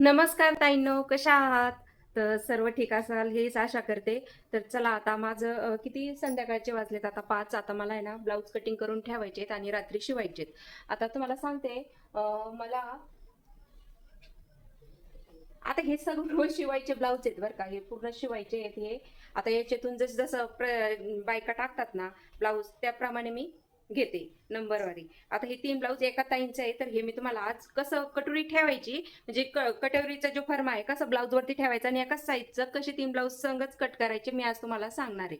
नमस्कार ताईंनो, कशा आहात? तर सर्व ठीक असाल हेच आशा करते. तर चला आता माझं किती संध्याकाळचे वाजलेत आता 5. आता मला आहे ना ब्लाऊज कटिंग करून ठेवायचेत आणि रात्री शिवायचेत. आता तुम्हाला सांगते मला आता हे सर्व शिवायचे ब्लाऊज आहेत बरं का. हे पूर्ण शिवायचे आहेत हे. आता याच्यातून जसं जसं बायका टाकतात ना ब्लाऊज त्याप्रमाणे मी घेते नंबरवारी. आता हे 3 ब्लाऊज एका ताईंचे आहे. तर हे मी तुम्हाला आज कसं कटोरी ठेवायची म्हणजे कटोरीचा जो फर्मा आहे कसं ब्लाऊजवरती ठेवायचा आणि एकाच साईजचं कसे 3 ब्लाऊज संगच कट करायचे मी आज तुम्हाला सांगणार आहे.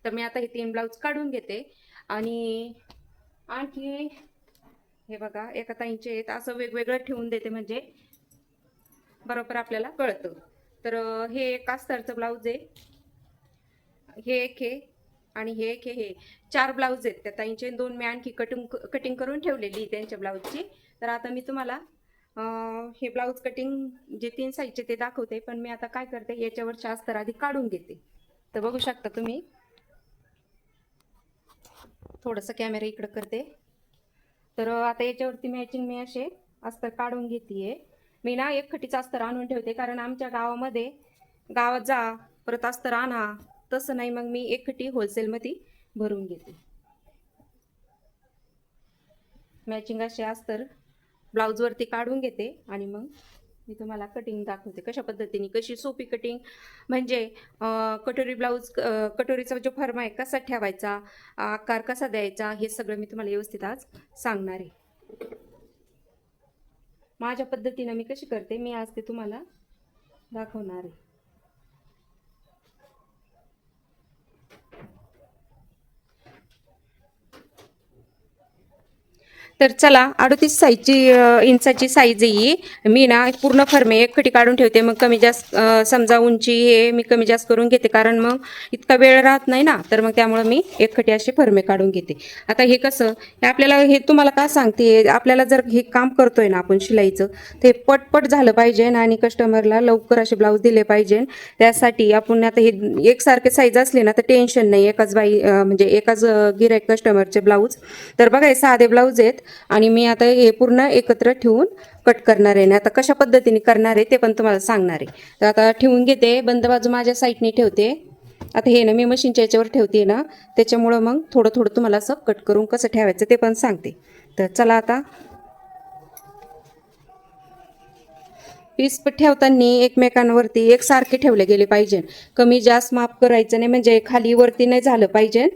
तर मी आता हे 3 ब्लाऊज काढून घेते आणि आणखी हे बघा एका ताईंचे आहेत असं वेगवेगळं ठेवून देते म्हणजे बरोबर आपल्याला कळतं. तर हे एक अस्तरचं ब्लाऊज आहे, हे एक आहे आणि हे एक आहे. हे 4 ब्लाऊज आहेत त्या ताईंचे. 2 मी आणखी कटिंग करून ठेवलेली त्यांच्या ब्लाऊजची. तर आता मी तुम्हाला हे ब्लाऊज कटिंग जे 3 साईजचे ते दाखवते. पण मी आता काय करते याच्यावरचे अस्तर आधी काढून घेते. तर बघू शकता तुम्ही. थोडंसं कॅमेरा इकडं करते. तर आता याच्यावरती मॅचिंग मी असे अस्तर काढून घेते. मी ना एक खटीचं अस्तर आणून ठेवते कारण आमच्या गावामध्ये गावात जा परत अस्तर आणा तसं नाही. मग मी एक खटी होलसेलमध्ये भरून घेते. मॅचिंग असे अस्तर ब्लाऊजवरती काढून घेते आणि मग मी तुम्हाला कटिंग दाखवते कशा पद्धतीने कशी सोपी कटिंग म्हणजे कटोरी ब्लाऊज कटोरीचा जो फर्मा आहे कसा ठेवायचा आकार कसा द्यायचा हे सगळं मी तुम्हाला व्यवस्थित आज सांगणार आहे. माझ्या पद्धतीनं मी कशी करते मी आज ते तुम्हाला दाखवणार आहे. तर चला 38 साईजची इंचाची साईज आहे. मी ना पूर्ण फर्मे एक खटी काढून ठेवते. मग कमी जास्त समजा उंची हे मी कमी जास्त करून घेते कारण मग इतका वेळ राहत नाही ना. तर मग त्यामुळे मी एक खटी असे फर्मे काढून घेते. आता हे कसं हे आपल्याला हे तुम्हाला काय सांगते आपल्याला जर हे काम करतोय ना आपण शिलाईचं ते पटपट झालं पाहिजे आणि कस्टमरला लवकर असे ब्लाऊज दिले पाहिजे. त्यासाठी आपण आता हे एकसारखे साईज असले ना तर टेन्शन नाही. एकाच बाई म्हणजे एकाच गिऱ्हाईक कस्टमरचे ब्लाऊज. तर बघा हे साधे ब्लाऊज आहेत आणि मी आता हे पूर्ण एकत्र ठेवून कट करणार आहे ना. आता कशा पद्धतीने करणार आहे ते पण तुम्हाला सांगणार आहे. तर आता ठेवून घेते. बंद बाजू माझ्या साईडने ठेवते. आता हे ना मी मशीनच्या याच्यावर ठेवते ना त्याच्यामुळं मग थोडं थोडं तुम्हाला असं कट करून कसं ठेवायचं ते पण सांगते. तर चला आता पीस ठेवताना एकमेकांवरती एकसारखे ठेवले गेले पाहिजे. कमी जास्त माप करायचं नाही म्हणजे खाली वरती नाही झालं पाहिजे.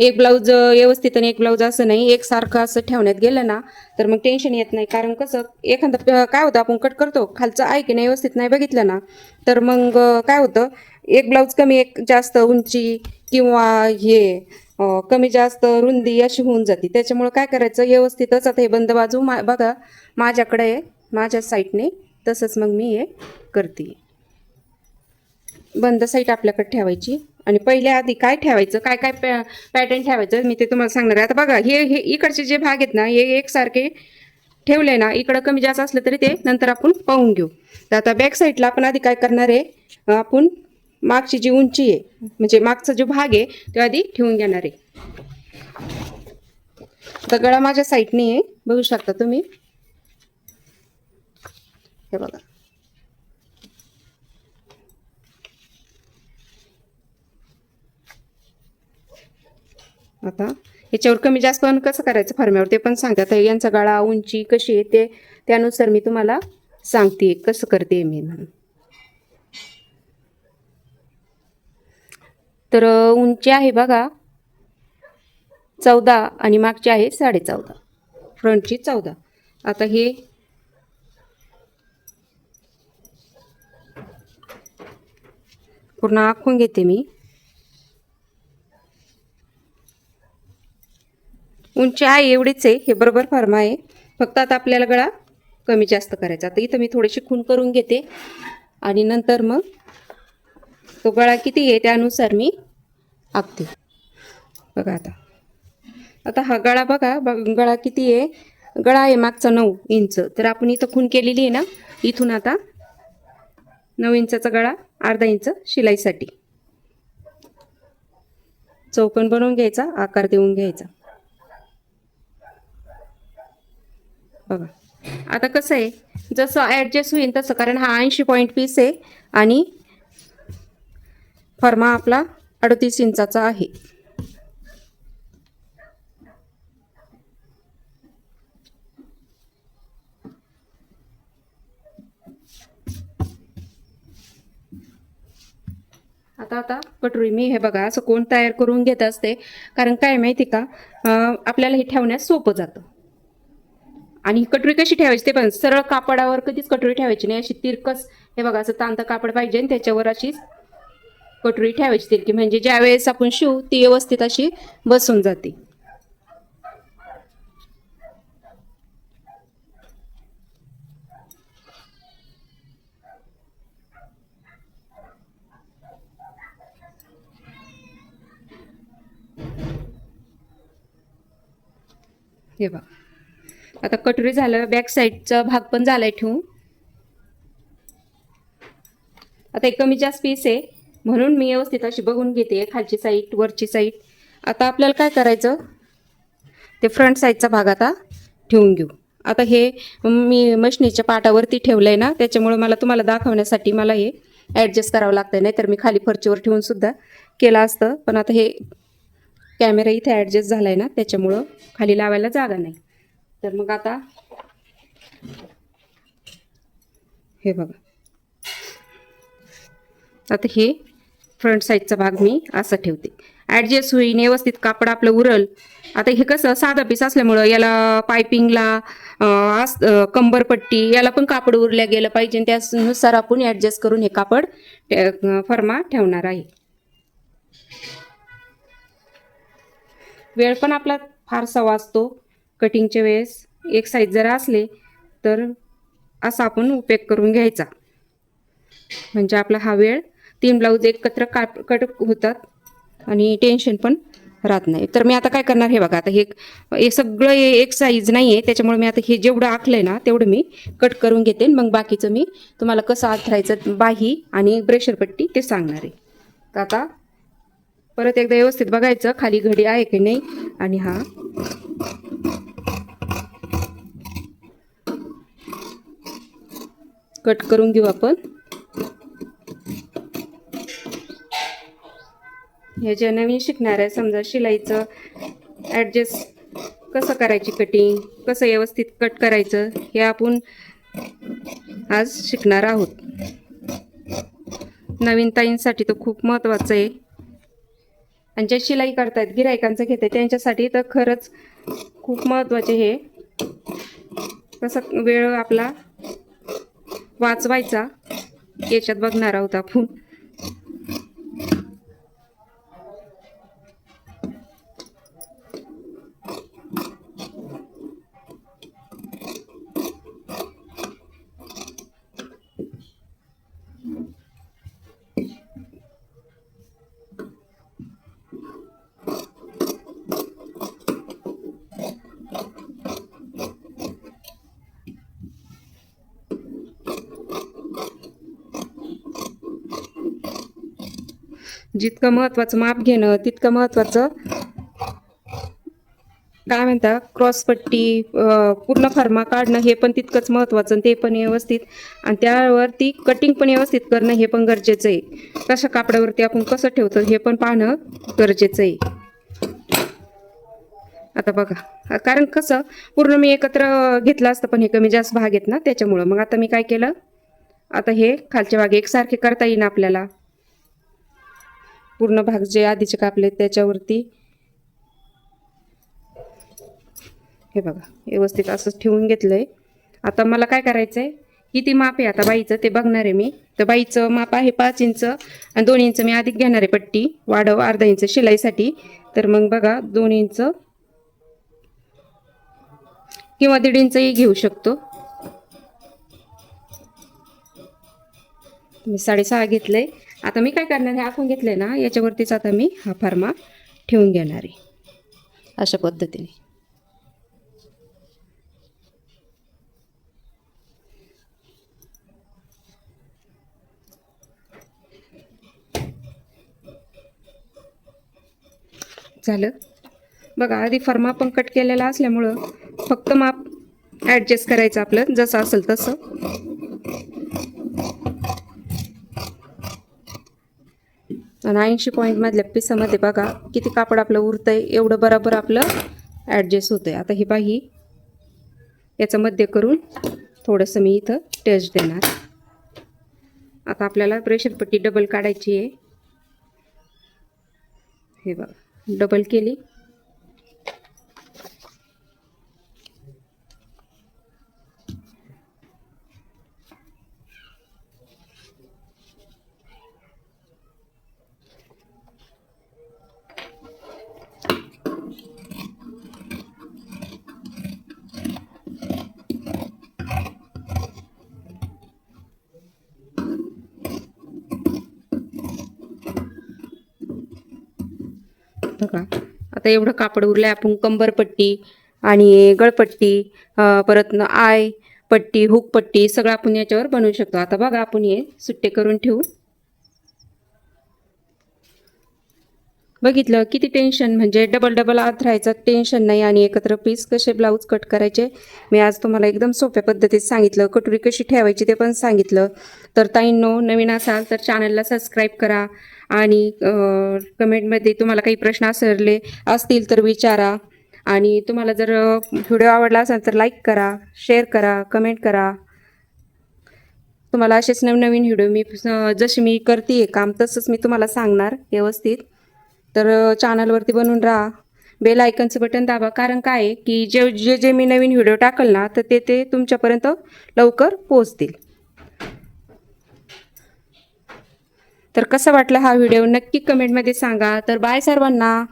एक ब्लाऊज व्यवस्थित आणि एक ब्लाऊज असं नाही एकसारखं असं ठेवण्यात गेलं ना तर मग टेन्शन येत नाही. कारण कसं एखादं काय होतं आपण कट करतो खालचं आहे की नाही व्यवस्थित नाही बघितलं ना तर मग काय होतं एक ब्लाऊज कमी एक जास्त उंची किंवा हे कमी जास्त रुंदी अशी होऊन जाते. त्याच्यामुळे काय करायचं व्यवस्थितच आता हे बंद बाजू बघा माझ्याकडे आहे माझ्या साईडने तसंच मग मी हे करते. बंद साईड आपल्याकडे ठेवायची आणि पहिल्या आधी काय ठेवायचं काय काय पॅटर्न ठेवायचं मी ते तुम्हाला सांगणार आहे. आता बघा हे हे इकडचे जे भाग आहेत ना हे एकसारखे ठेवले ना इकडं कमी जास्त असलं तरी ते नंतर आपण पाहून घेऊ. तर आता बॅक साईडला आपण आधी काय करणार आहे आपण मागची जी उंची आहे म्हणजे मागचा जो भाग आहे तो आधी ठेवून घेणार आहे. तर गळा माझ्या साईडने आहे बघू शकता तुम्ही. हे बघा आता याच्यावर कमी जास्त पण कसं करायचं फर्म्यावर ते पण सांगतात. यांचा गळा उंची कशी आहे ते त्यानुसार मी तुम्हाला सांगते कसं करते मी म्हणून. तर उंची आहे बघा 14 आणि मागची आहे 14.5 फ्रंटची 14. आता हे पूर्ण आखून घेते मी. उंची आहे एवढीच आहे हे बरोबर फर्मा आहे. फक्त आता आपल्याला गळा कमी जास्त करायचा. आता इथं मी थोडीशी खून करून घेते आणि नंतर मग तो गळा किती आहे त्यानुसार मी आखते. बघा आता आता हा गळा बघा गळा किती आहे गळा आहे मागचा 9 इंच. तर आपण इथं खून केलेली आहे ना इथून आता 9 इंचाचा गळा अर्धा इंच शिलाईसाठी चौकोन बनवून घ्यायचा आकार देऊन घ्यायचा. बघा आता कसं आहे, जसं ॲडजस्ट होईल तसं, कारण हा 80 पॉईंट पीस आहे आणि फर्मा आपला 38 इंचाचा आहे. आता कटोरी मी हे बघा असं कोण तयार करून घेत असते, कारण काय माहिती का, आपल्याला हे ठेवण्यास सोपं जातं. आणि कटोरी कशी ठेवायची ते पण सरळ कापडावर कधीच कटोरी ठेवायची नाही, अशी तिरकस हे बघा असं तांत कापड पाहिजे आणि त्याच्यावर अशी कटोरी ठेवायची तिरकी, म्हणजे ज्या वेळेस आपण शिवू ती व्यवस्थित अशी बसून जाते. हे बघा आता कटोरी झालं, बॅक साईडचा भाग पण झालाय ठेवून. आता एक कमी जास्त पीस आहे म्हणून मी व्यवस्थित अशी बघून घेते, खालची साईड वरची साईड. आता आपल्याला काय करायचं, ते फ्रंट साईडचा भाग आता ठेवून घेऊ. आता हे मी मशनीच्या पाटावरती ठेवलंय ना, त्याच्यामुळे मला तुम्हाला दाखवण्यासाठी मला हे ॲडजस्ट करावं लागतंय, नाहीतर मी खाली फरचीवर ठेवून सुद्धा केलं असतं. पण आता हे कॅमेरा इथे ॲडजस्ट झालाय ना, त्याच्यामुळं खाली लावायला जागा नाही. तर मग आता हे बघा, आता हे फ्रंट साईडचा भाग मी असं ठेवते, ॲडजस्ट होईन व्यवस्थित, कापड आपलं उरल. आता हे कसं साधा पीस असल्यामुळं याला पायपिंगला कंबरपट्टी याला पण कापड उरल्या गेलं पाहिजे, त्यानुसार आपण ॲडजस्ट करून हे कापड फर्मा ठेवणार आहे. वेळ पण आपला फारसा वाचतो कटिंगच्या वेळेस. एक साईज जर असले तर असा आपण उपयोग करून घ्यायचा, म्हणजे आपला हा वेळ 3 ब्लाऊज एकत्र कट होतात आणि टेन्शन पण राहत नाही. तर मी आता काय करणार, हे बघा आता हे सगळं एक साईज नाही आहे, त्याच्यामुळे मी आता हे जेवढं आखलंय ना तेवढं मी कट करून घेते, मग बाकीचं मी तुम्हाला कसं आथरायचं बाही आणि ब्रेशरपट्टी ते सांगणार आहे. तर आता परत एकदा व्यवस्थित बघायचं खाली घडी आहे की नाही, आणि हा कट करून घेऊ आपण. हे जे नवीन शिकणार आहे, समजा शिलाईचं ॲडजस्ट कसं करायची, कटिंग कसं व्यवस्थित कट करायचं, हे आपण आज शिकणार आहोत. नवीन ताईंसाठी तर खूप महत्त्वाचं आहे, आणि ज्या शिलाई करतायत गिरायकांचं घेते त्यांच्यासाठी तर खरंच खूप महत्त्वाचे. हे कसं वेळ आपला वाचवायचा याच्यात बघणार आहोत आपण. जितकं महत्त्वाचं माप घेणं तितकं महत्त्वाचं काय म्हणता क्रॉसपट्टी पूर्ण फर्मा काढणं हे पण तितकंच महत्त्वाचं, ते पण व्यवस्थित, आणि त्यावरती कटिंग पण व्यवस्थित करणं हे पण गरजेचं आहे. कशा कापडावरती आपण कसं ठेवतो हे पण पाहणं गरजेचं आहे. आता बघा, कारण कसं पूर्ण मी एकत्र घेतलं असतं पण हे कमी जास्त भाग आहेत ना, त्याच्यामुळं मग आता मी काय केलं, आता हे खालचे भाग एकसारखे करता येईन आपल्याला. पूर्ण भाग जे आधीचे कापले त्याच्यावरती हे बघा व्यवस्थित असंच ठेवून घेतलंय. आता मला काय करायचंय, किती माप आहे आता बाईचं ते बघणार आहे मी. तर बाईचं माप आहे 5 इंच आणि 2 इंच मी अधिक घेणार आहे पट्टी वाढव अर्धा इंच शिलाईसाठी. तर मग बघा 2 इंच किंवा 1.5 इंचही घेऊ शकतो. मी 6.5 घेतलंय. आता मी काय करणार, हे आखून घेतलंय ना याच्यावरतीच आता मी हा फर्मा ठेवून घेणार आहे अशा पद्धतीने. झालं बघा, आधी फर्मा पण कट केलेला असल्यामुळं फक्त माप ॲडजस्ट करायचं आपलं जसं असेल तसं. आणि 80 पॉईंटमधल्या पिसामध्ये बघा किती कापड आपलं उरतंय, एवढं बरोबर आपलं ॲडजस्ट होतंय. आता ही बाही याचं मध्य करून थोडंसं मी इथं टच देणार. आता आपल्याला प्रेशर पट्टी डबल काढायची आहे. हे बघा डबल केली. बघा आता एवढं कापड उरलं आहे. आपण कंबरपट्टी आणि गळपट्टी परत आय पट्टी हुक पट्टी सगळं आपण याच्यावर बनवू शकतो. आता बघा आपण हे सुट्टे करून ठेवू. बघितलं किती टेन्शन, म्हणजे डबल डबल आत राहायचं टेन्शन नाही. आणि एकत्र पीस कसे ब्लाऊज कट करायचे मी आज तुम्हाला एकदम सोप्या पद्धतीत सांगितलं. कटोरी कशी ठेवायची ते पण सांगितलं. तर ताईंनो, नवीन असाल तर चॅनलला सबस्क्राईब करा आणि कमेंटमध्ये तुम्हाला काही प्रश्न असतील तर विचारा. आणि तुम्हाला जर व्हिडिओ आवडला असेल तर लाईक करा, शेअर करा, कमेंट करा. तुम्हाला असेच नवीन व्हिडिओ मी जशी मी करते काम तसंच मी तुम्हाला सांगणार व्यवस्थित. तर चॅनलवरती बनून राहा, बेल आयकनचं बटन दाबा. कारण काय आहे की जे जे मी नवीन व्हिडिओ टाकल ना तर ते तुमच्यापर्यंत लवकर पोहोचतील. तर कसा वाटला हा व्हिडिओ नक्की कमेंटमध्ये सांगा. तर बाय सर्वांना.